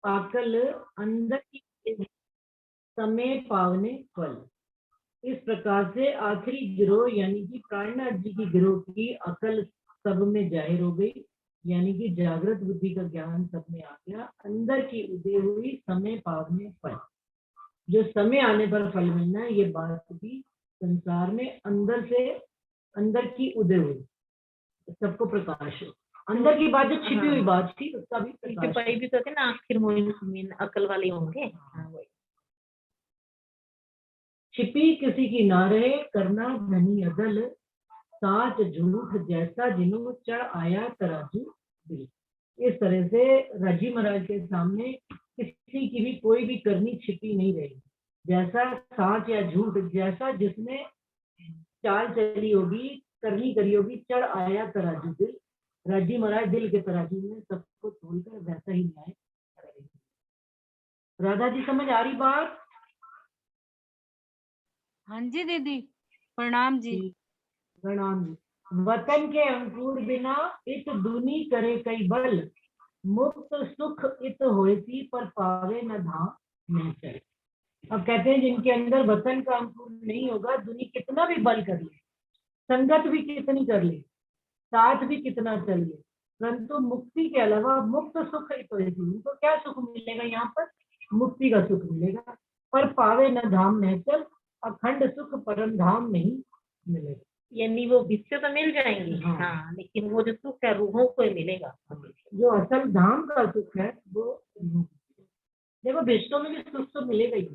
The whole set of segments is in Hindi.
आकल अंदर की समय पावने फल। इस प्रकार से आखिरी गिरोह यानी कि प्राणनाथ जी की गिरोह की अकल सब में जाहिर हो गई, यानी कि जागृत बुद्धि का ज्ञान सब में आ गया। अंदर की उदय हुई समय पावने फल, जो समय आने पर फल मिलना है, ये बात भी संसार में अंदर से, अंदर की उदय हुई, सबको प्रकाश है। अंदर की बात जो छिपी हुई बात थी उसका भी प्रकाश भी तो ना आखिर मोइन अकल वाले होंगे। छिपी किसी की ना रहे, करना धनी अदल, साच झूठ जैसा जिन्हों चढ़ आया तराजू दिल। इस तरह से राजी महाराज के सामने किसी की भी कोई भी करनी छिपी नहीं रहेगी। जैसा साच या झूठ, जैसा जिसने चाल चली होगी, करनी करी होगी, चढ़ आया तराजू दिल। राजी महाराज दिल के तराजू में सबको तोलकर वैसा ही न्याय करेंगे। राधा जी समझ आ रही बात? हाँ जी दीदी, प्रणाम जी। प्रणाम जी। वतन के अंकुर बिना इत दुनी करे कई बल, मुक्त सुख इत होती पर पावे न धाम नहीं चले। अब कहते हैं जिनके अंदर वतन का अंकुर नहीं होगा, दुनिया कितना भी बल कर ले, संगत भी कितनी कर ले, साथ भी कितना चल ले, परंतु मुक्ति के अलावा मुक्त सुख इत होती, उनको क्या सुख मिलेगा? यहाँ पर मुक्ति का सुख मिलेगा। पर पावे न धाम नहीं चल, अखंड सुख परम धाम नहीं मिलेगा। यानी वो विश्व तो मिल जाएंगे। हाँ, लेकिन वो जो सुख है रूहों को ही मिलेगा। जो असल धाम का सुख है वो देखो, विश्व में भी सुख तो मिलेगा ही,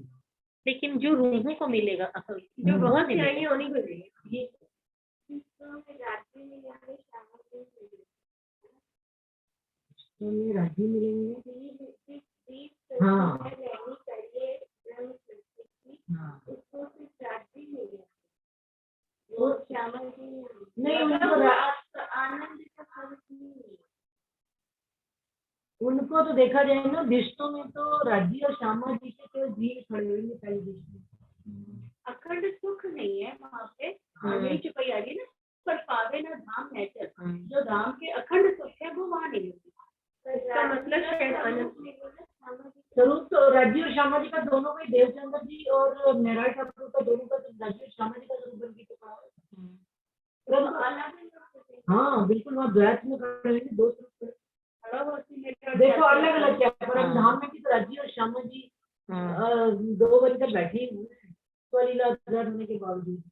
लेकिन जो रूहों को मिलेगा असल, जो बहुत चाहिए होनी चाहिए। राजी मिलेंगे। हाँ नहीं, उनको तो देखा जाए ना, विष्णु में तो राजी और श्यामा जी के तो जीव खड़े हुए पहले विष्णु। अखंड सुख नहीं है वहाँ पे, नहीं चुकाई आ रही ना, पर पावे ना धाम नेचर, जो धाम के अखंड सुख है वो वहाँ नहीं मिलती। इसका मतलब शायद आनंद स्वरूप तो राजी और श्यामा जी का दोनों का, देवचंद्र जी और मेहराज ठाकुर का दोनों का राजी और श्यामा जी का स्वरूप बन के चुका है। हाँ बिल्कुल, वहाँ द्वैत में खड़े हुए दो स्वरूप। देखो अलग अलग क्या, परम धाम में भी तो राजी और श्यामा जी दो बनकर बैठे हुए हैं, तो लीला होने के बावजूद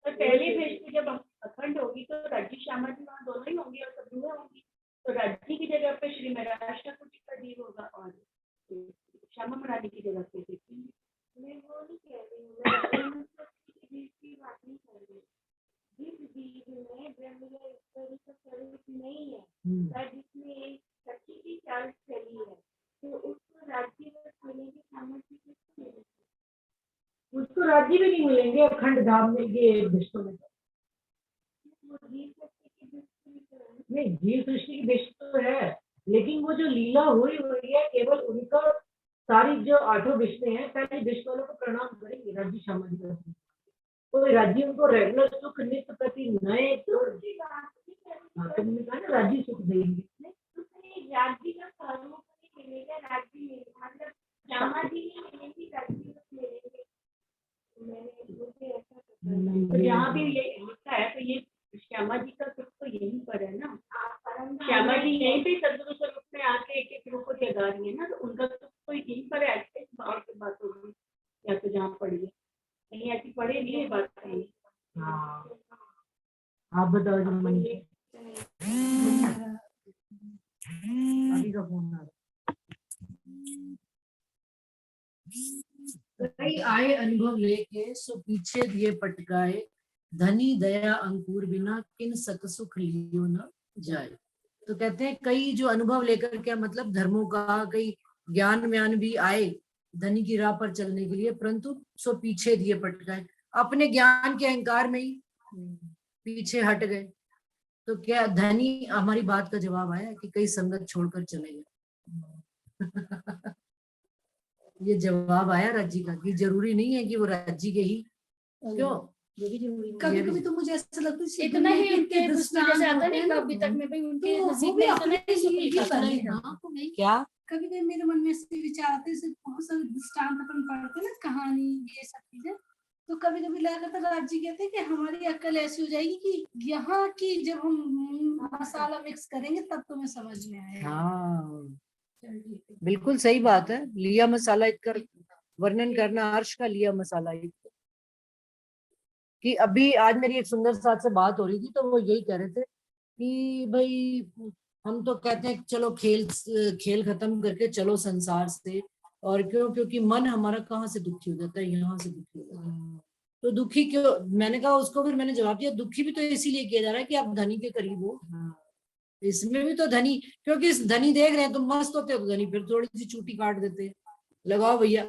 पहले भेज जब अखंड होगी तो राजी श्यामा जी वहाँ दोनों ही होंगी और सब होंगी, तो राजी की जगह पे श्री महाराज ठाकुर जी का जीव होगा और श्यामा महारानी की जगह पे मैं वो नहीं कह रही हूँ, जिस जीव में ब्रह्म या ईश्वर का स्वरूप नहीं है, जिसमें एक शक्ति की चाल चली है, तो उसको राज्य में की सामर्थ्य किसको मिलेगी? उसको राज्य भी नहीं मिलेंगे अखंड धाम में, ये विष्णु में नहीं, जीव सृष्टि की विष्णु तो है, लेकिन वो जो लीला हुई हुई है केवल उनका, सारी जो आठों विष्णु हैं पहले विष्णु वालों को प्रणाम करेंगे। राज्य श्यामा जी का कोई राज्य उनको रेगुलर सुख नित्य प्रति नए, तो तुमने कहा ना राज्य सुख देंगे, राज्य का स्वरूप मिलेगा, राज्य मतलब श्यामा जी मिलेंगी, राज्य मिलेंगे। तो यहाँ भी ये लिखा है, तो ये श्यामा जी का सुख तो यहीं पर है ना, श्यामा जी यहीं पे सदगुरु स्वरूप में आके एक एक रूप को जगा रही है ना, तो उनका सुख तो यहीं पर है। ऐसे भाव की बात होगी या तो जहाँ पढ़ी है, कहीं ऐसी पढ़े नहीं है बात कहीं। हाँ आप बताओ जो मनीष अभी का फोन आ कई आए अनुभव लेके सो पीछे दिए पटकाए, धनी दया अंकुर बिना किन सत सुख लियो न जाए। तो कहते हैं कई जो अनुभव लेकर के, मतलब धर्मों का, कई ज्ञान व्यान भी आए धनी की राह पर चलने के लिए, परंतु सो पीछे दिए पटकाए, अपने ज्ञान के अहंकार में ही पीछे हट गए। तो क्या धनी, हमारी बात का जवाब आया कि कई संगत छोड़कर चले गए। ये जवाब आया राज्य का कि जरूरी नहीं है कि वो राज्य के ही, क्यों ये भी जरूरी है। कभी कभी तो मुझे ऐसा लगता है इतना ही दुनिया के उनके इतने उसमें जैसे आता है दृष्टांत ना, होते अभी हैं तक ना, में भाई उनके तो वो नसीब भी में अपने इतना ही सुख लिए ही लिखा था ना। बने हैं। हाँ, तो नहीं, क्या कभी कभी मेरे मन में से विचार आते हैं, जैसे बहुत सारे दृष्टांत अपन पढ़ते हैं ना, कहानी, ये सब चीजें, तो कभी कभी लगा था राज जी कहते हैं कि हमारी अक्ल ऐसी हो जाएगी कि यहाँ की जब हम मसाला मिक्स करेंगे तब तुम्हें समझ में आएगा। हाँ चल ठीक है। बिल्कुल सही बात है। लिया मसाला इतकर वर्णन करना अर्श का लिया मसाला इत। कि अभी आज मेरी एक सुंदर साथ से बात हो रही थी, तो वो यही कह रहे थे कि भाई हम तो कहते हैं चलो खेल खेल खत्म करके चलो संसार से, और क्यों, क्योंकि मन हमारा कहाँ से दुखी हो जाता है, यहाँ से दुखी हो जाता है। तो दुखी क्यों, मैंने कहा उसको, फिर मैंने जवाब दिया दुखी भी तो इसीलिए किया जा रहा है कि आप धनी के करीब हो। इसमें भी तो धनी, क्योंकि इस धनी देख रहे हैं तुम मस्त होते हो तो धनी फिर थोड़ी सी चूटी काट देते हैं, लगाओ भैया।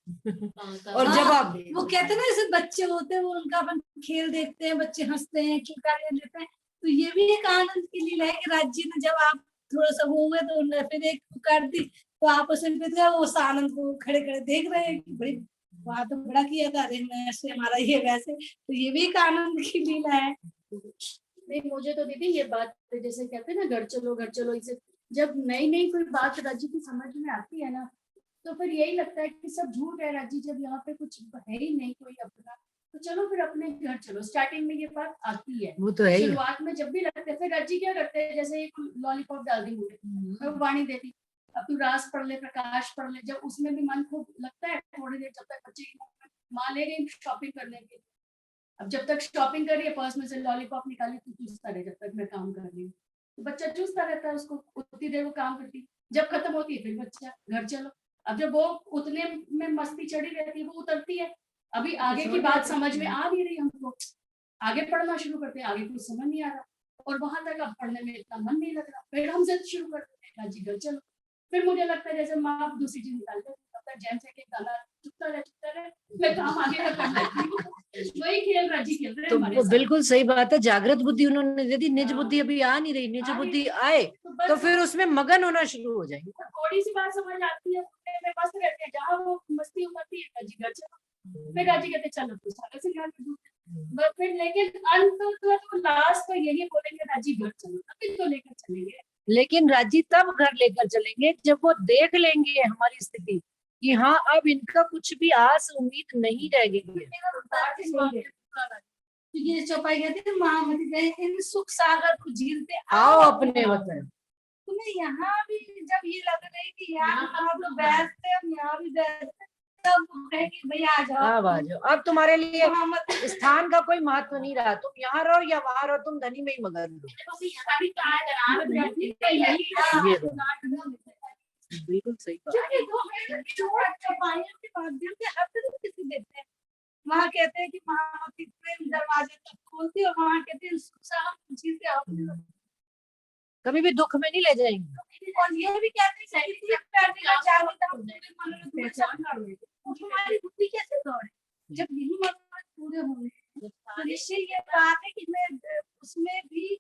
और जब आप वो कहते हैं ना, जैसे बच्चे होते हैं वो उनका अपन खेल देखते हैं, बच्चे हंसते हैं, खिलकारियां लेते हैं, तो ये भी एक आनंद की लीला है कि राज्य ने जब आप थोड़ा सा वो हुए तो उन्होंने फिर एक पुकार दी, तो आप उसमें फिर वो उस आनंद को खड़े खड़े देख रहे हैं कि भाई वहां तो बड़ा किया था, अरे मैं ऐसे हमारा ये वैसे, तो ये भी एक आनंद की लीला है। नहीं, मुझे तो दीदी ये बात जैसे कहते हैं ना, घर चलो, इसे जब नई नई कोई बात राज्य की समझ में आती है ना, तो फिर यही लगता है कि सब झूठ है राज्य, जब यहाँ पे कुछ है ही नहीं कोई अपना, तो चलो फिर अपने घर चलो। स्टार्टिंग में ये बात आती है, वो तो है ही। शुरुआत में जब भी लगता है, फिर राज्य क्या करते हैं, जैसे एक लॉलीपॉप डाल दी मुझे, मैं वो वाणी देती, अब तू रास पढ़ ले, प्रकाश पढ़ ले, जब उसमें भी मन खूब लगता है थोड़ी देर, जब तक बच्चे की माँ ले गई शॉपिंग करने के, अब जब तक शॉपिंग कर रही है पर्स में से लॉलीपॉप निकाली, तो चूसता रहे जब तक मैं काम कर रही हूँ, तो बच्चा चूसता रहता है उसको, उतनी देर वो काम करती, जब खत्म होती है फिर बच्चा घर चलो। अब जब वो उतने में मस्ती चढ़ी रहती है, वो उतरती है, अभी आगे की बात समझ में आ नहीं रही हमको, आगे पढ़ना शुरू करते हैं, आगे कुछ समझ नहीं आ रहा, और वहां तक अब पढ़ने में इतना मन नहीं लग रहा, फिर हम जिद शुरू करते हैं जी घर चलो। फिर मुझे लगता है जैसे माँ दूसरी चीज निकाल दे, तब तक जैम से गाना चुपता रहे, मैं काम आगे का कर लेती हूँ, वही खेल राजी खेल रहे हैं हमारे तो साथ। बिल्कुल सही बात है, जागृत बुद्धि उन्होंने दे दी, निज बुद्धि अभी आ नहीं रही, निज बुद्धि आए बस तो फिर उसमें मगन होना शुरू हो जाएंगे। थोड़ी सी बात समझ आती है, उठने में मस्त रहते हैं, जहाँ वो मस्ती उमरती है राजी घर चलो, फिर राजी कहते चलो तो सारा से घर दूँ, बस फिर लेकिन अंत तो लास्ट तो यही बोलेंगे राजी घर चलो, तभी तो लेकर चलेंगे। लेकिन राजी तब घर लेकर चलेंगे जब वो देख लेंगे हमारी स्थिति कि हाँ अब इनका कुछ भी आस उम्मीद नहीं रह गई है। तो ये चौपाई कहती है, महामती गए इन सुख सागर को झीलते आओ अपने वतन। तुम्हें यहाँ भी जब ये लग रही कि यार हम तो बैठते, हम यहाँ भी बैठते, तब कहेगी भैया आ जाओ, अब आ जाओ, अब तुम्हारे लिए महामती स्थान का कोई महत्व नहीं रहा, तुम यहाँ रहो या वहां रहो, तुम धनी में ही मगन रहो। बिल्कुल सही बात। चौपाइयों के माध्यम से हर तरह किसी देते हैं, वहाँ कहते हैं कि महामती प्रेम दरवाजे तक खोलती, और वहाँ कहते हैं सुख सागर झीलते आओ, कभी भी दुख में नहीं ले जाएंगे। और ये भी कहते हैं कि किसी पैसे का जागरूकता पूरे मनोरथ में चल रही है, तुम्हारी बुद्धि कैसे दौड़े जब यही मनोरथ पूरे होंगे। तो निश्चय ये बात है कि मैं उसमें भी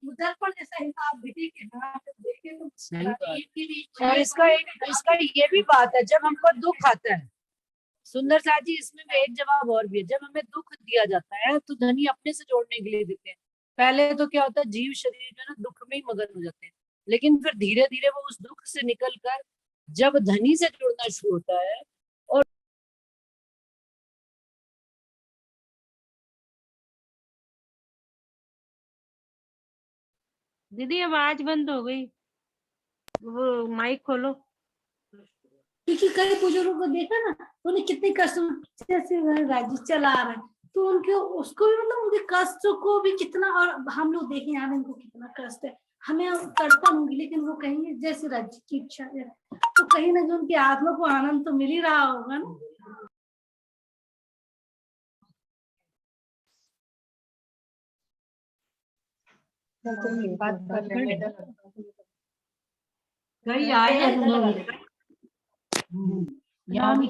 दर्पण जैसा हिसाब देखे कि हाँ देखे तो सही बात। और इसका ये भी बात है, जब हमको दुख आता है, सुंदर साथ जी इसमें भी एक जवाब और भी है, जब हमें दुख दिया जाता है तो धनी अपने से जोड़ने के लिए देते हैं। पहले तो क्या होता है, जीव शरीर जो है ना दुख में ही मगन हो जाते हैं, लेकिन फिर धीरे धीरे वो उस दुख से निकल कर जब धनी से जुड़ना शुरू होता है, और दीदी आवाज बंद हो गई, वो माइक खोलो। क्योंकि कई बुजुर्गों को देखा ना, उन्हें कितने कष्ट से राज्य चला रहा है, तो उनके उसको भी मतलब उनके कष्ट को भी कितना, और हम लोग देखें यहाँ इनको कितना कष्ट है, हमें तड़पन होगी, लेकिन वो कहेंगे जैसे राज्य की इच्छा है, तो कहीं ना कहीं उनकी आत्मा को आनंद तो मिल ही रहा होगा ना। कई आए अनुभव यहाँ भी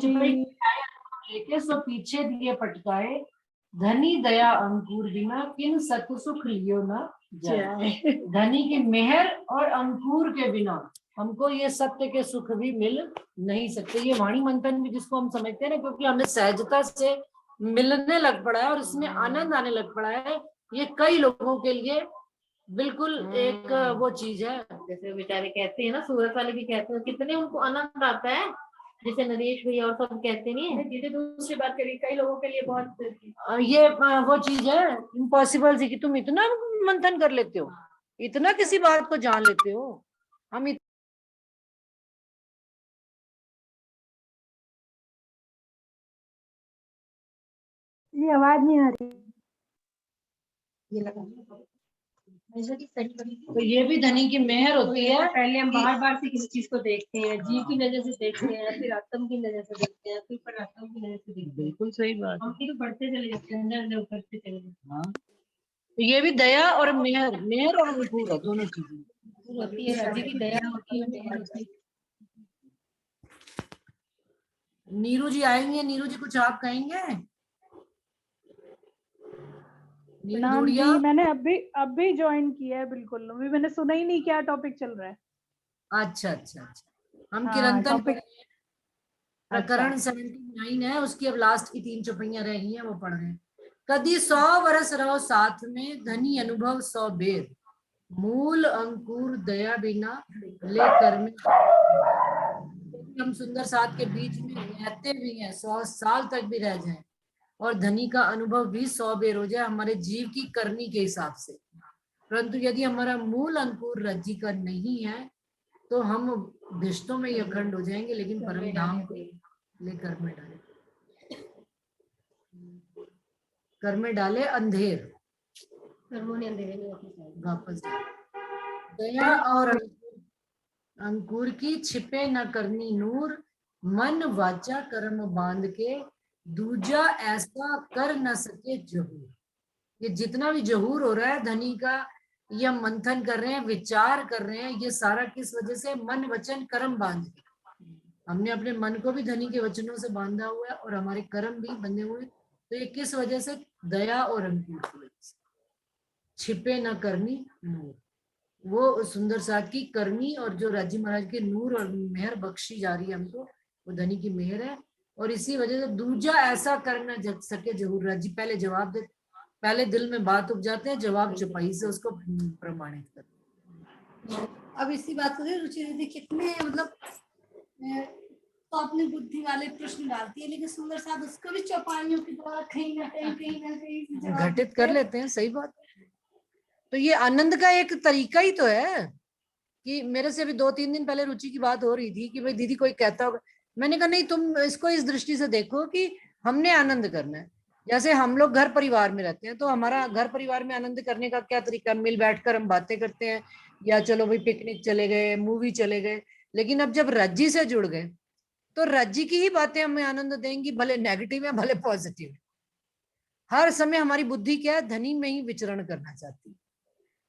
लेके सो पीछे दिए पटकाए, धनी दया अंकुर बिना किन सत सुख लियो न जाए। धनी की मेहर और अंकुर के बिना हमको ये सत्य के सुख भी मिल नहीं सकते। ये वाणी मंथन भी जिसको हम समझते हैं ना, क्योंकि हमें सहजता से मिलने लग पड़ा है और इसमें आनंद आने लग पड़ा है। ये कई लोगों के लिए बिल्कुल एक वो चीज है। जैसे बेचारे कहते हैं ना, सूरत वाले भी कहते हैं, कितने उनको आनंद आता है, जैसे नरेश भैया और सब कहते नहीं है। दीदी दूसरी बात करी, कई लोगों के लिए बहुत ये वो चीज है इम्पॉसिबल सी कि तुम इतना मंथन कर लेते हो, इतना किसी बात को जान लेते हो। हम ये आवाज नहीं आ रही। तो ये भी धनी की मेहर होती है। पहले हम बार बार से किसी चीज को देखते हैं, जीव की नजर से देखते हैं, फिर आत्म की नजर से देखते हैं, फिर परात्म की नजर से देखते हैं। बिल्कुल सही बात। हम फिर बढ़ते चले जाते हैं, अंदर अंदर बढ़ते चले जाते हाँ, तो ये भी दया और मेहर, मेहर और अनुकूल है, दोनों चीजें होती है। राज्य की दया होती है, मेहर होती है। नीरू जी आएंगे, नीरू जी कुछ आप कहेंगे? नीरू नाम धूड़िया? जी, मैंने अभी ज्वाइन किया है, बिल्कुल अभी मैंने सुना ही नहीं क्या टॉपिक चल रहा है। अच्छा अच्छा अच्छा। हम हाँ, किरंतन टॉपिक प्रकरण 79 है, उसकी अब लास्ट की 3 चौपाइयां रह गई हैं, वो पढ़ रहे हैं। कदी 100 वर्ष रहो साथ में, धनी अनुभव 100 बेर, मूल अंकुर दया बिना ले कर में। हम सुंदर साथ के बीच में रहते भी हैं, 100 साल तक भी रह जाएं, और धनी का अनुभव भी 100 बेर हो जाए हमारे जीव की करनी के हिसाब से। परंतु यदि हमारा मूल अंकुर रज्जी का नहीं है तो हम रिश्तों में ही अखंड हो जाएंगे, लेकिन परम धाम को लेकर में डाले, कर में डाले अंधेर, कर्मों ने अंधेरे में वापस दया और अंकुर की छिपे न करनी नूर, मन वाचा कर्म बांध के, दूजा ऐसा कर न सके जहूर। ये जितना भी जहूर हो रहा है धनी का, ये हम मंथन कर रहे हैं, विचार कर रहे हैं, ये सारा किस वजह से? मन वचन कर्म बांध के। हमने अपने मन को भी धनी के वचनों से बांधा हुआ है और हमारे कर्म भी बंधे हुए। तो ये किस वजह से? दया और अंकुर की वजह से। छिपे न करनी नूर, वो सुंदर साथ की करनी और जो राजी महाराज के नूर और मेहर बख्शी जा रही है हमको, वो धनी की मेहर है। और इसी वजह से दूजा ऐसा करना जग सके जहूर। राजी पहले जवाब दे, पहले दिल में बात उग जाते हैं, जवाब चौपाई से उसको प्रमाणित करते। अब इसी बात को रुचि दीदी कितने मतलब तो अपनी बुद्धि वाले प्रश्न डालती है, लेकिन सुंदर साथ उसको भी चौपाइयों के द्वारा कहीं ना कहीं घटित कर लेते हैं। सही बात। तो ये आनंद का एक तरीका ही तो है कि मेरे से अभी 2-3 दिन पहले रुचि की बात हो रही थी कि भाई दीदी कोई कहता होगा, मैंने कहा नहीं, तुम इसको इस दृष्टि से देखो कि हमने आनंद करना है। जैसे हम लोग घर परिवार में रहते हैं, तो हमारा घर परिवार में आनंद करने का क्या तरीका? मिल बैठकर हम बातें करते हैं, या चलो भाई पिकनिक चले गए, मूवी चले गए। लेकिन अब जब रज्जी से जुड़ गए तो रज्जी की ही बातें हमें आनंद देंगी, भले नेगेटिव है भले पॉजिटिव। हर समय हमारी बुद्धि क्या है? धनी में ही विचरण करना चाहती है।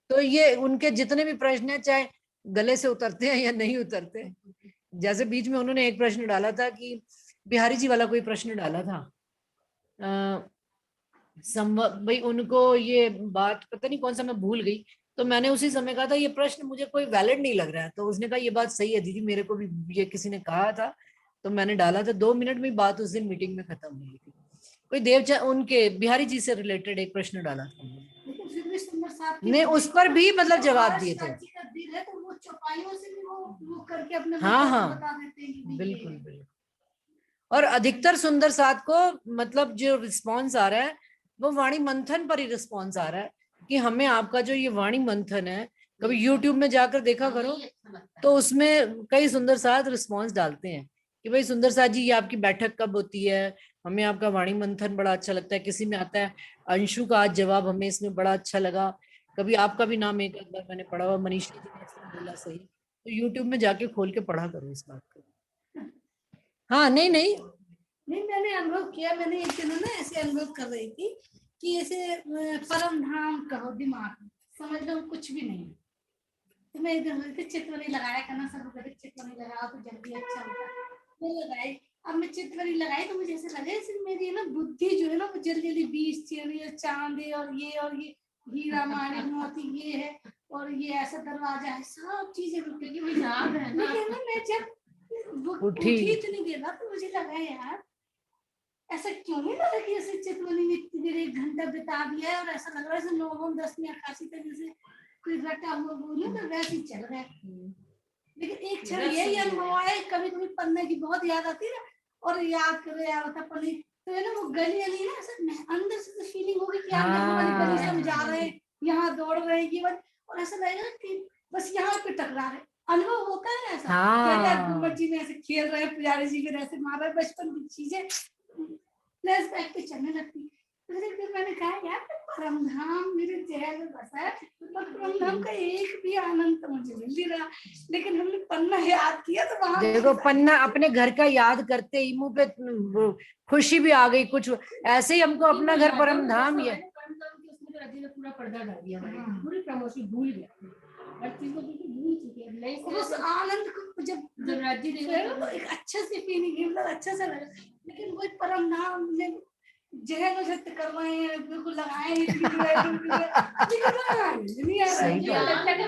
तो ये उनके जितने भी प्रश्न है, चाहे गले से उतरते हैं या नहीं उतरते। जैसे बीच में उन्होंने एक प्रश्न डाला था कि बिहारी जी वाला कोई प्रश्न डाला था, भाई उनको ये बात पता नहीं कौन सा, मैं भूल गई। तो मैंने उसी समय कहा था ये प्रश्न मुझे कोई वैलिड नहीं लग रहा है। तो उसने कहा ये बात सही है दीदी, मेरे को भी ये किसी ने कहा था, तो मैंने डाला था। 2 मिनट में बात उस दिन मीटिंग में खत्म हुई थी। कोई उनके बिहारी जी से रिलेटेड एक प्रश्न डाला था ने, उस पर भी मतलब जवाब दिए थे। हाँ हाँ बिल्कुल बिल्कुल। और अधिकतर सुंदर साथ को मतलब जो रिस्पॉन्स आ रहा है वो वाणी मंथन पर ही रिस्पॉन्स आ रहा है कि हमें आपका जो ये वाणी मंथन है, कभी यूट्यूब में जाकर देखा करो, तो उसमें कई सुंदर साथ रिस्पॉन्स डालते हैं कि भाई सुंदर साथ जी ये आपकी बैठक कब होती है, हमें आपका वाणी मंथन बड़ा अच्छा लगता है। किसी में आता है अंशु का आज जवाब हमें इसमें बड़ा अच्छा लगा। कभी आपका भी नाम एक बार मैंने पढ़ा हुआ, मनीषा जी ने इसमें बोला सही। तो यूट्यूब में जाके खोल के पढ़ा करो इस बात को। हाँ नहीं नहीं नहीं, मैंने अनुभव किया। मैंने एक दिन ना ऐसे अनुभव कर रही थी कि ऐसे परम धाम कहो दिमाग में, समझ लो कुछ भी नहीं। तो मैं इधर बोलती चित्रवरी लगाया करना, सब लोग चित्रवरी लगाओ तो जल्दी अच्छा होता है। मैं लगाई, अब मैं चित्रवरी लगाई तो मुझे ऐसे लगा जैसे मेरी ना बुद्धि जो है ना वो जल्दी जल्दी 20 चिड़िया चांद और ये हीरा माणिक मोती ये है और ये ऐसा दरवाजा है, सब चीजें रुकी मुझे याद है ना। मैं जब वो उठी इतनी देर ना तो मुझे लगा यार ऐसा क्यों नहीं लगा कि ऐसे चितवनी में इतनी देर 1 घंटा बिता दिया है और ऐसा लग रहा है जैसे नवम 10वीं अक्कासी तरह से कोई रटा हुआ बोलो तो वैसे ही चल रहा है। लेकिन एक क्षण यही अनुभव आया, कभी कभी पन्ने की बहुत याद आती है ना, और याद करे यार होता पन्ने तो है ना, वो गली गली ना ऐसा अंदर से तो फीलिंग होगी कि यार देखो वाली गली से हम जा रहे हैं, यहाँ दौड़ रहे हैं, ये बात, और ऐसा लगेगा कि बस यहाँ पे टकरा रहे। अनुभव होता है ना ऐसा, हाँ। गुम्बद जी में ऐसे खेल रहे हैं, पुजारी जी फिर ऐसे मार रहे हैं, बचपन की चीजें फ्लैशबैक पे चलने लगती। तो फिर मैंने कहा यार परमधाम मेरे जहर में बसा है, पर परमधाम का एक भी आनंद तो मुझे मिल नहीं रहा। लेकिन हमने पन्ना याद किया तो वहां देखो पन्ना अपने घर का याद करते ही मुंह पे खुशी भी आ गई, कुछ ऐसे ही हमको अपना घर परम धाम ही है। उसमें तो रजी ने पूरा पर्दा डाल दिया, पूरी प्रमोशन भूल गया, हर चीज को बिल्कुल भूल चुके हैं। नहीं उस आनंद को जब राजी ने तो एक अच्छा से फीलिंग मतलब अच्छा सा लगा। लेकिन वो परम धाम में जहर नशक्त करवाए बिल्कुल लगाए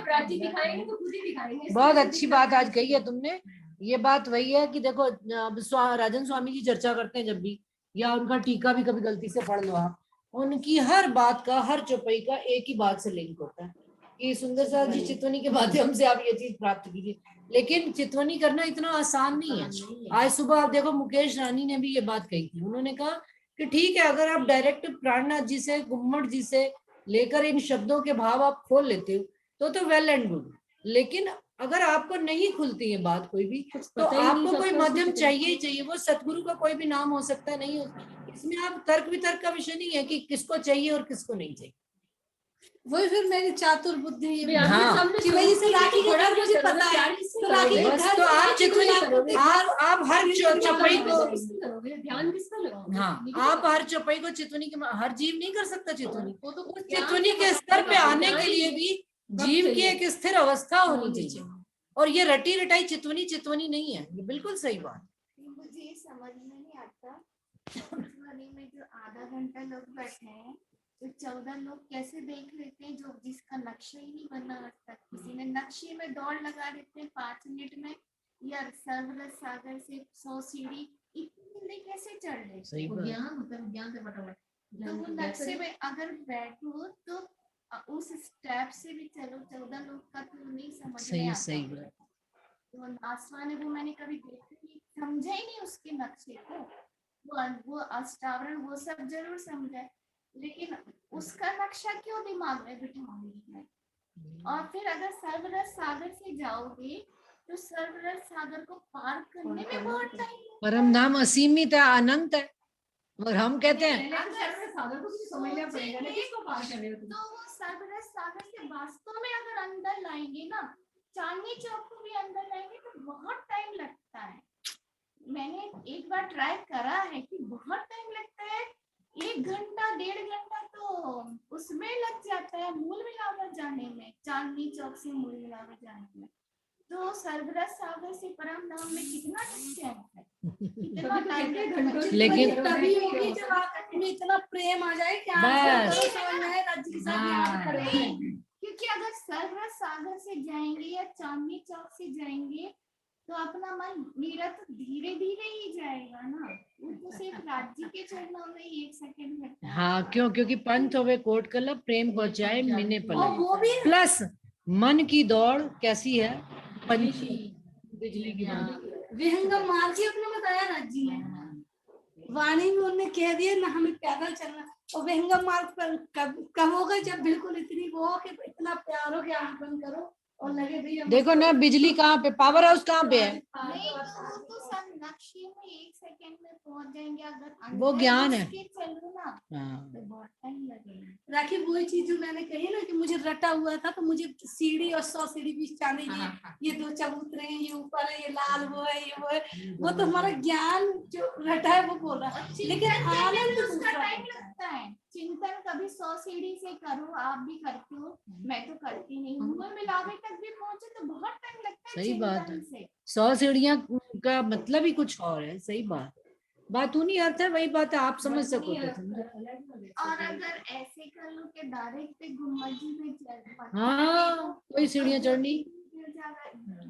राजी दिखाएंगे तो खुद ही दिखाएंगे। बहुत अच्छी बात आज कही है तुमने। ये बात वही है कि देखो अब राजन स्वामी जी चर्चा करते हैं जब भी, या उनका टीका भी कभी गलती से पढ़ लो आप, उनकी हर बात का, हर चौपाई का एक ही बात से लिंक होता है कि सुंदर सा जी चितवनी के माध्यम से आप ये चीज प्राप्त कीजिए। लेकिन चितवनी करना इतना आसान नहीं है। आज सुबह आप देखो मुकेश रानी ने भी ये बात कही थी, उन्होंने कहा कि ठीक है अगर आप डायरेक्ट प्राणनाथ जी से, गुम्मट जी से लेकर इन शब्दों के भाव आप खोल लेते हो तो वेल एंड गुड। लेकिन अगर आपको नहीं खुलती है बात कोई भी, तो आपको कोई माध्यम चाहिए ही चाहिए। वो सतगुरु का कोई भी नाम हो सकता है, नहीं हो, इसमें आप तर्क वितर्क का विषय नहीं है कि किसको चाहिए और किसको नहीं चाहिए। वही फिर मेरी चातुर बुद्धि हाँ। कि वही से राखी के घर मुझे पता है तो राखी के बस घर तो आप चितवनी आप हर चौपाई को, ध्यान किसका लगाओगे? हाँ आप हर चौपाई को चितवनी के, हर जीव नहीं कर सकता चितवनी। चितवनी के स्तर पे आने के लिए भी जीव की एक स्थिर अवस्था होनी चाहिए, और ये रटी रटाई चितवनी चितवनी नहीं है। ये बिल्कुल सही बात। मुझे ये समझ में नहीं आता चितवनी में जो आधा घंटा लोग बैठे हैं तो 14 लोग कैसे देख लेते हैं जो जिसका नक्शा ही नहीं बना आज तक। किसी ने नक्शे में दौड़ लगा देते हैं 5 मिनट में, या सर्वरस सागर से 100 सीढ़ी इतनी कैसे चढ़ लेते? सही बात। ज्ञान से फटाफट तो वो नक्शे में अगर बैठो तो उस स्टेप से भी चलो 14 लोग का तो नहीं समझ में आता। सही बात। तो आसवा ने वो मैंने कभी देखा नहीं, समझा ही नहीं उसके नक्शे को। वो अष्टावरण वो सब जरूर समझा, लेकिन उसका नक्शा क्यों दिमाग में बिठाऊंगी मैं? और फिर अगर सर्वरस सागर से जाओगे तो सर्वरस सागर को पार करने में बहुत टाइम, परम धाम असीमित है, अनंत है, और हम कहते हैं सागर को समझना पड़ेगा ना किसको पार कर रहे हो तुम। तो वो सर्वरस सागर से वास्तव में अगर अंदर लाएंगे ना, चांदनी चौक को भी अंदर लाएंगे तो बहुत टाइम लगता है। मैंने एक बार ट्राई करा है कि बहुत टाइम लगता है, 1 घंटा 1.5 घंटा तो उसमें लग जाता है मूल मिलावर जाने में, चांदनी चौक से मूल मिलावर जाने में। तो सर्वरस सागर से परम धाम में कितना डिस्टेंस है, कितना टाइम। लेकिन तभी होगी जब आप में इतना प्रेम आ जाए कि आप राज्य के साथ याद करेंगे। क्योंकि अगर सर्वरस सागर से जाएंगे या चांदनी चौक से जाएंगे तो अपना मन मेरा तो धीरे धीरे ही जाएगा ना, वो तो सिर्फ राज्य के चरणों में ही 1 सेकंड लगता है। हाँ क्योंकि पंथ होवे कोट कलम, प्रेम पहुंचाए मिने और पलक। वो भी प्लस मन की दौड़ कैसी है, पंछी बिजली की दौड़। विहंगम मार्ग ही अपने बताया राज्य ने, वाणी में उन्होंने कह दिया ना हमें पैदल चलना। और विहंगम मार्ग पर कब होगा, जब बिल्कुल इतनी वो हो कि इतना प्यार हो कि आंख बंद करो और लगे भैया देखो ना बिजली कहाँ पे, पावर हाउस कहाँ पे है। नहीं तो सब नक्शे में 1 सेकंड में पहुंच जाएंगे। अगर वो ज्ञान है। चलो ना हाँ। तो बहुत टाइम लगेगा। राखी वही चीज जो मैंने कही ना कि मुझे रटा हुआ था, तो मुझे सीढ़ी और 100 सीढ़ी भी जाने ये 2 चबूतरे हैं, ये ऊपर है, ये लाल वो है, ये वो है, वो तो हमारा ज्ञान जो रटा है वो बोल रहा है। लेकिन आनंद उसका टाइम लगता है। चिंतन कभी 100 सीढ़ी से करो, आप भी करते हो, मैं तो करती नहीं हूँ। मूल मिलावे तक भी पहुंचे तो बहुत टाइम लगता है। सही बात है। चिंतन से 100 सीढ़ियां का मतलब ही कुछ और है। सही बात उन्हीं अर्थ है, वही बात है, आप समझ सको तो समझो। और अगर ऐसे कर लो कि डायरेक्ट पे गुम्बद जी में चल, हाँ कोई सीढ़ियां चढ़नी।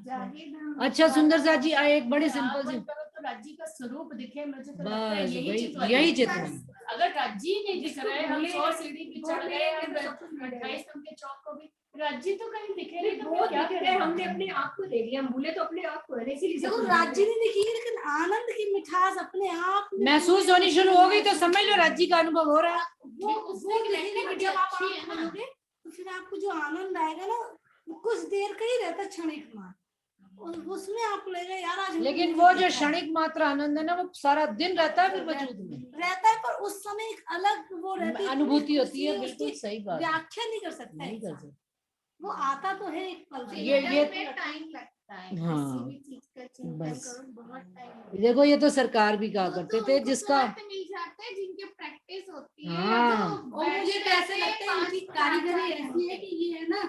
जागे धाम। अच्छा सुंदर सा जी आए, एक बड़ी सिंपल सी राज्य का स्वरूप दिखे, मुझे तो लगता है बस यही वही, चितवन यही है। चितवन। अगर राज्य ही नहीं दिख रहा है, हम भूले 100 सीढ़ी भी चढ़ गए, हम तो सब कुछ मिल जाएगा। 28 स्तंभ के चौक को भी, राज्य तो कहीं दिखे नहीं, तो वो फिर क्या दिख रहा करें? है, हमने अपने आप को ले लिया, हम भूले तो अपने आप को है, इसीलिए सब देखो कुछ राज्य भूल गए। नहीं दिखी लेकिन आनंद की मिठास अपने आप में महसूस होनी शुरू हो गई तो समझ लो राज्य का अनुभव हो रहा है। वो दिखेगा जब आप आँख खोलोगे तो फिर आपको जो आनंद आएगा ना वो कुछ देर का ही रहता है, क्षणिक मात्र, और उसमें आप लगेगा यार आज हमने लेकिन ये वो जो देखा है। क्षणिक मात्र आनंद है ना, वो सारा दिन रहता है फिर वजूद में, रहता है, पर उस समय एक अलग वो रहती है, अनुभूति पूरी होती है। खुशी, बिल्कुल उसकी सही बात है, व्याख्या नहीं कर सकता नहीं कर इंसान। सकते। वो आता तो है एक पल के ये लिए। टाइम लगता है, हाँ, किसी भी चीज का चिंतन बस। करो बहुत टाइम। देखो ये तो सरकार भी कहा करते थे, जिसका मिल जाते हैं जिनके प्रैक्टिस होती है, हाँ। और मुझे तो ऐसा लगता है इनकी कारीगरी ऐसी है कि ये है ना,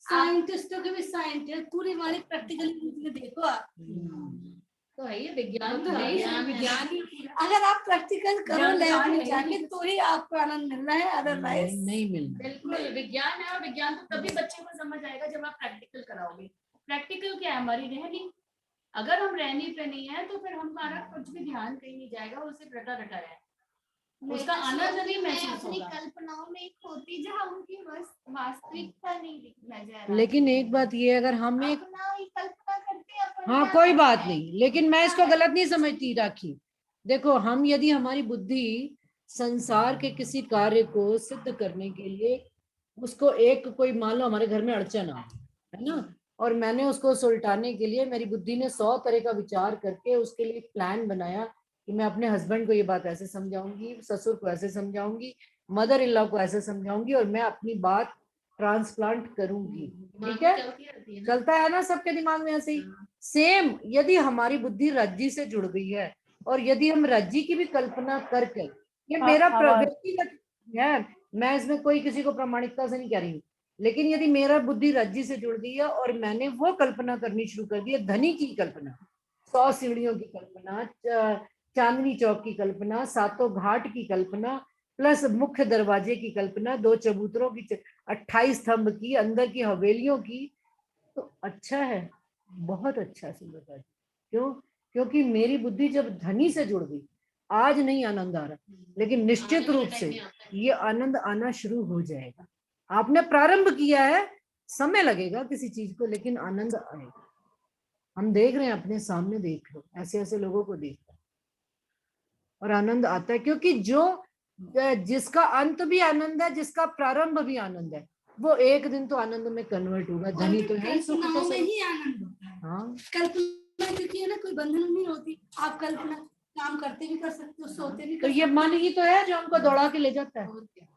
साइंटिस्टों के भी साइंटिस्ट पूरी वाली प्रैक्टिकली रूप में देखो आप। तो है ये विज्ञान, तो है ही, विज्ञान ही अगर आप प्रैक्टिकल करो लैब जानकार में है। जाके तो ही आपको आनंद मिल रहा है, अदरवाइज नहीं मिलना। बिल्कुल विज्ञान है, और विज्ञान तो तभी बच्चे को समझ आएगा जब आप प्रैक्टिकल कराओगे। प्रैक्टिकल क्या है? हमारी रहनी। अगर हम रहनी पे नहीं है तो फिर हमारा कुछ भी ध्यान कहीं नहीं जाएगा, उसे रटा रटा है, उसका आनंद नहीं महसूस अपनी होगा। कल्पनाओं में खोती जहाँ उनकी वास्तविकता नहीं नजर आती। लेकिन एक बात ये, अगर हम एक अपना ही कल्पना करते हैं अपन, हाँ क्या कोई करते बात हैं? नहीं, लेकिन मैं इसको गलत नहीं समझती राखी। देखो हम यदि हमारी बुद्धि संसार के किसी कार्य को सिद्ध करने के लिए उसको एक कोई मान लो हमारे घर में अड़चन आ है ना, और मैंने उसको सुलटाने के लिए मेरी बुद्धि ने 100 तरह का विचार करके उसके लिए प्लान बनाया कि मैं अपने हस्बैंड को ये बात ऐसे समझाऊंगी, ससुर को ऐसे समझाऊंगी, मदर इन लॉ को ऐसे समझाऊंगी, और मैं अपनी बात ट्रांसप्लांट करूंगी। ठीक है, चलता है ना सबके दिमाग में ऐसे ही। सेम यदि हमारी बुद्धि राज्य से जुड़ गई है और यदि हम राज्य की भी कल्पना करके, ये मेरा व्यक्तिगत है, मैं इसमें कोई किसी को प्रामाणिकता से नहीं कह रही हूँ, लेकिन यदि मेरा बुद्धि राज्य से जुड़ गई है और मैंने वो कल्पना करनी शुरू कर दी है, धनी की कल्पना, 100 सीढ़ियों की कल्पना, चांदनी चौक की कल्पना, 7 घाट की कल्पना, प्लस मुख्य दरवाजे की कल्पना, 2 चबूतरों की, 28 स्तंभ की, अंदर की हवेलियों की, तो अच्छा है, बहुत अच्छा सुंदरता। क्यों? क्योंकि मेरी बुद्धि जब धनी से जुड़ गई, आज नहीं आनंद आ रहा, लेकिन निश्चित रूप से ये आनंद आना शुरू हो जाएगा। आपने प्रारंभ किया है, समय लगेगा किसी चीज को, लेकिन आनंद आएगा। हम देख रहे हैं, अपने सामने देख लो, ऐसे ऐसे लोगों को देख रहे हैं और आनंद आता है, क्योंकि जो जिसका अंत भी आनंद है, जिसका प्रारंभ भी आनंद है, वो एक दिन तो आनंद में कन्वर्ट होगा। धनी तो है ही, सुख तो कल्पनाओं में सही। ही आनंद होता है। हाँ, कल्पना क्योंकि है ना, कोई बंधन नहीं होती, आप कल्पना काम करते भी कर सकते हो, सोते भी तो कर ये सकते हो। मन ही तो है जो हमको दौड़ा के ले जाता है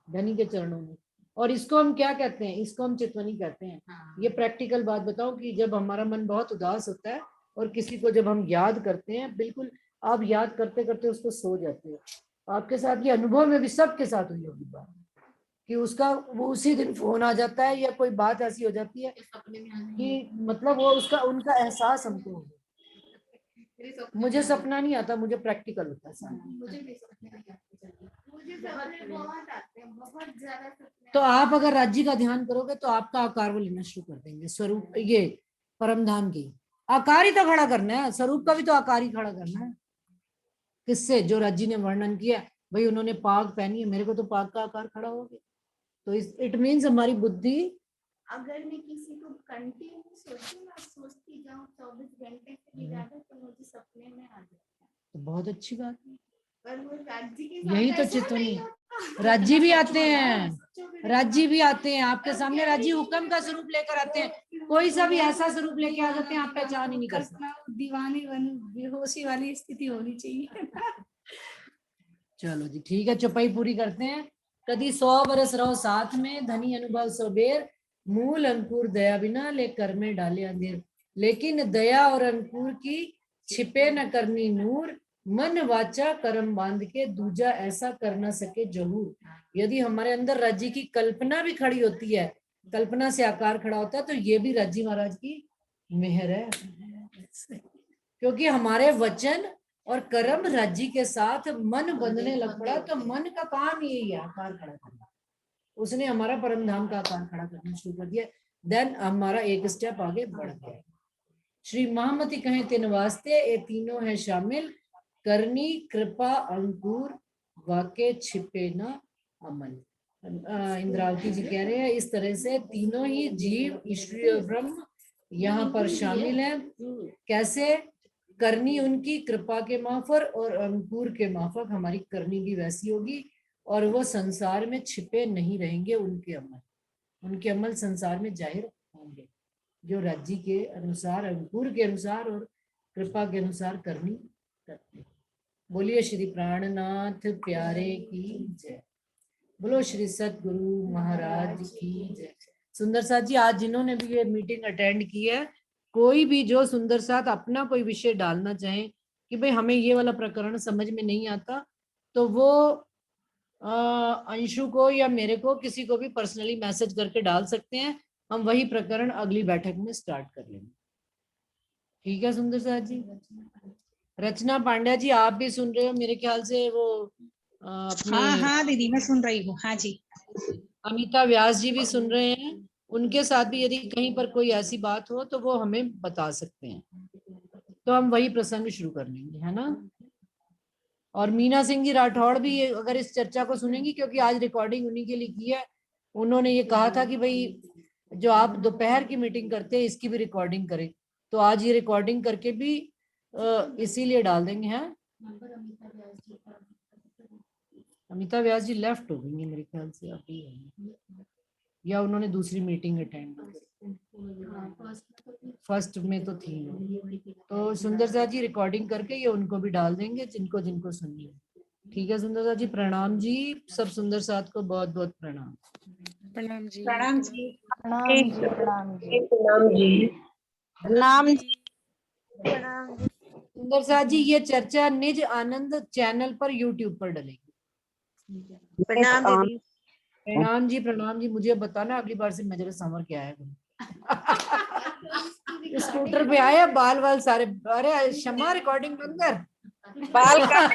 धनी के चरणों में। और इसको हम क्या कहते हैं? इसको हम चितवनी कहते हैं। ये प्रैक्टिकल बात बताऊं कि जब हमारा मन बहुत उदास होता है और किसी को जब हम याद करते हैं, बिल्कुल आप याद करते करते उसको सो जाते हो। आपके साथ ये अनुभव में भी सबके साथ हुई होगी बात कि उसका वो उसी दिन फोन आ जाता है या कोई बात ऐसी हो जाती है कि मतलब वो उसका उनका एहसास हमको हो। मुझे सपना नहीं आता, मुझे प्रैक्टिकल होता है सारा। मुझे सपने बहुत आते हैं, बहुत ज्यादा सपने। तो आप अगर राज्य का ध्यान करोगे तो आपका आकार वो लेना शुरू कर देंगे। स्वरूप ये परम धाम की आकार ही तो खड़ा करना है, स्वरूप का भी तो आकार ही खड़ा करना है। किससे? जो राज्य ने वर्णन किया, भाई उन्होंने पाग पहनी है, मेरे को तो पाग का आकार खड़ा हो गया। तो इट मीन्स हमारी बुद्धि, अगर मैं किसी को कंटिन्यू सोचती जाऊँ 24 घंटे से भी ज्यादा, तो मुझे सपने में आ जाता है। तो बहुत अच्छी बात है। पर वो राज्य के यही साथ तो ऐसा चितवनी नहीं है। होता। राज्य भी आते हैं, राज्य भी आते हैं आपके सामने, राज्य हुक्म का स्वरूप लेकर आते हैं। कोई सा भी ऐसा स्वरूप लेके आ जाते हैं, आप पहचान ही नहीं कर सकते। कल्पना दीवानी बेहोशी वाली स्थिति होनी चाहिए। चलो जी ठीक है, चौपाई पूरी करते हैं। कदी 100 बरस रहो साथ में, धनी अनुभव सो बेर, मूल अंकुर दया बिना ले कर में डाले अंधेर। लेकिन दया और अंकुर की छिपे न करनी नूर, मन वाचा कर्म बांध के दूजा ऐसा कर न सके जहूर। यदि हमारे अंदर राज्य की कल्पना भी खड़ी होती है, कल्पना से आकार खड़ा होता है, तो ये भी राज्य महाराज की मेहर है, क्योंकि हमारे वचन और कर्म राज्य के साथ मन बंधने लग पड़ा। तो मन का काम यही है, आकार खड़ा करना। उसने हमारा परम धाम का आकार खड़ा करना शुरू कर दिया, देन हमारा एक स्टेप आगे बढ़ गया। श्री महामती कहें तिन वास्ते, ये तीनों है शामिल, करनी कृपा अंकुर वाके छिपे न अमल। इंद्रावती जी कह रहे हैं इस तरह से तीनों ही जीव ईश्वरीय और ब्रह्म यहाँ पर शामिल हैं। कैसे? करनी उनकी कृपा के माफक और अंकुर के माफक हमारी करनी भी वैसी होगी, और वो संसार में छिपे नहीं रहेंगे। उनके अमल संसार में जाहिर होंगे, जो राज्य के अनुसार, अंकुर के अनुसार और कृपा के अनुसार करनी करते। बोलिए श्री प्राणनाथ प्यारे की जय। बोलो श्री सतगुरु महाराज की जय। सुंदर साथ जी, आज जिन्होंने भी ये मीटिंग अटेंड की है, कोई भी जो सुंदर साथ अपना कोई विषय डालना चाहे कि भाई हमें ये वाला प्रकरण समझ में नहीं आता, तो वो अंशु को या मेरे को, किसी को भी पर्सनली मैसेज करके डाल सकते हैं। हम वही प्रकरण अगली बैठक में स्टार्ट कर लेंगे। ठीक है सुंदर साथ जी। रचना पांड्या जी, आप भी सुन रहे हो मेरे ख्याल से? वो अपने हाँ दीदी मैं सुन रही हूँ। हाँ जी। अमिता व्यास जी भी सुन रहे हैं। उनके साथ भी यदि कहीं पर कोई ऐसी बात हो तो वो हमें बता सकते हैं, तो हम वही प्रसंग शुरू कर लेंगे, है ना। और मीना सिंह जी राठौड़ भी अगर इस चर्चा को सुनेंगी, क्योंकि आज रिकॉर्डिंग उन्हीं के लिए की है। उन्होंने ये कहा था कि भाई जो आप दोपहर की मीटिंग करते हैं इसकी भी रिकॉर्डिंग करें, तो आज ये रिकॉर्डिंग करके भी इसीलिए डाल देंगे। हैं अमिता व्यास जी लेफ्ट हो गई मेरे ख्याल से अभी, या उन्होंने दूसरी मीटिंग अटेंड फर्स्ट में तो थी। तो सुंदर सा जी रिकॉर्डिंग करके ये उनको भी डाल देंगे जिनको जिनको सुननी है। ठीक है सुंदर सा जी, प्रणाम जी। सब सुंदर साथ को बहुत बहुत प्रणाम। प्रणाम जी। प्रणाम जी। प्रणाम जी, प्रणाम जी। प्रणाम जी। सुंदर साथ जी, ये चर्चा निज आनंद चैनल पर यूट्यूब पर डलेगी। प्रणाम दीदी। प्रणाम जी, प्रणाम जी। मुझे बताना अगली बार से मैं जरा संवर के आया करूं। स्कूटर पे आया, बाल वाल सारे, अरे क्षमा रिकॉर्डिंग बंद कर। बाल का